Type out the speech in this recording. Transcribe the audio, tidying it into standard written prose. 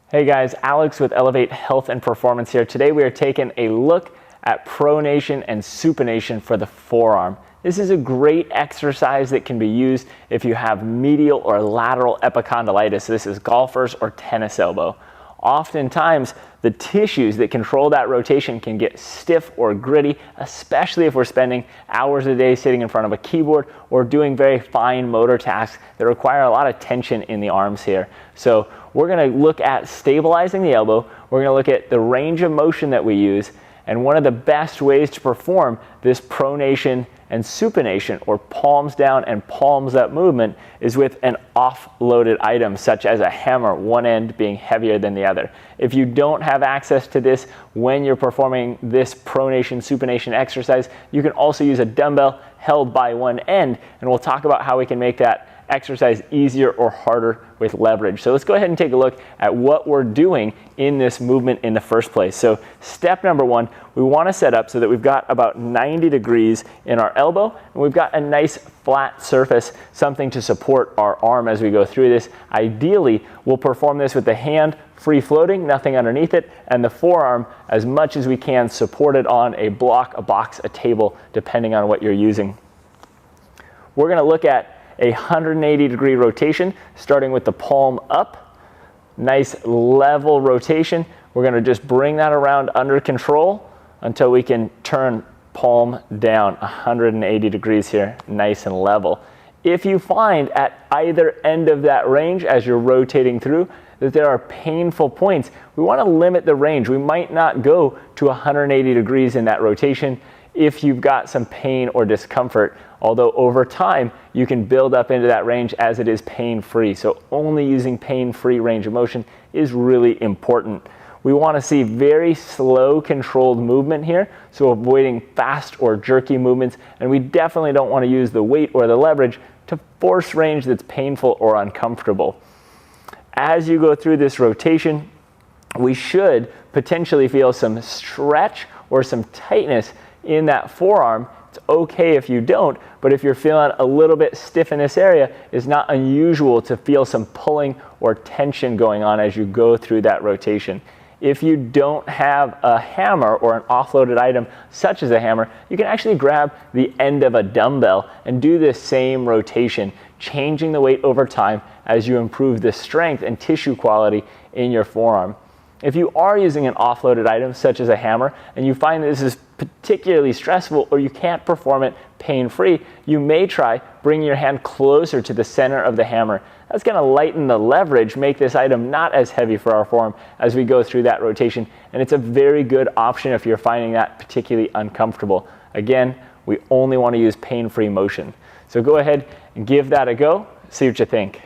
Hey guys, Alex with Elevate Health and Performance here. Today we are taking a look at pronation and supination for the forearm. This is a great exercise that can be used if you have medial or lateral epicondylitis. This is golfers or tennis elbow. Oftentimes, the tissues that control that rotation can get stiff or gritty, especially if we're spending hours a day sitting in front of a keyboard or doing very fine motor tasks that require a lot of tension in the arms here. So we're going to look at stabilizing the elbow. We're going to look at the range of motion that we use. And one of the best ways to perform this pronation and supination, or palms down and palms up movement, is with an offloaded item such as a hammer, one end being heavier than the other. If you don't have access to this when you're performing this pronation supination exercise, you can also use a dumbbell held by one end, and we'll talk about how we can make that exercise easier or harder with leverage. So let's go ahead and take a look at what we're doing in this movement in the first place. So step number one, we want to set up so that we've got about 90 degrees in our elbow, and we've got a nice flat surface, something to support our arm as we go through this. Ideally, we'll perform this with the hand free floating, nothing underneath it, and the forearm as much as we can supported on a block, a box, a table, depending on what you're using. We're going to look at a 180 degree rotation, starting with the palm up. Nice level rotation. We're going to just bring that around under control until we can turn palm down 180 degrees here, nice and level. If you find at either end of that range as you're rotating through that there are painful points, we want to limit the range. We might not go to 180 degrees in that rotation if you've got some pain or discomfort, although over time you can build up into that range as it is pain-free. So only using pain-free range of motion is really important. We want to see very slow controlled movement here, so avoiding fast or jerky movements, and we definitely don't want to use the weight or the leverage to force range that's painful or uncomfortable. As you go through this rotation, we should potentially feel some stretch or some tightness in that forearm. It's okay if you don't, but if you're feeling a little bit stiff in this area, it's not unusual to feel some pulling or tension going on as you go through that rotation. If you don't have a hammer or an offloaded item such as a hammer, you can actually grab the end of a dumbbell and do this same rotation, changing the weight over time as you improve the strength and tissue quality in your forearm. If you are using an offloaded item such as a hammer and you find that this is particularly stressful or you can't perform it pain-free, you may try bringing your hand closer to the center of the hammer. That's going to lighten the leverage, make this item not as heavy for our forearm as we go through that rotation, and it's a very good option if you're finding that particularly uncomfortable. Again, we only want to use pain-free motion. So go ahead and give that a go, see what you think.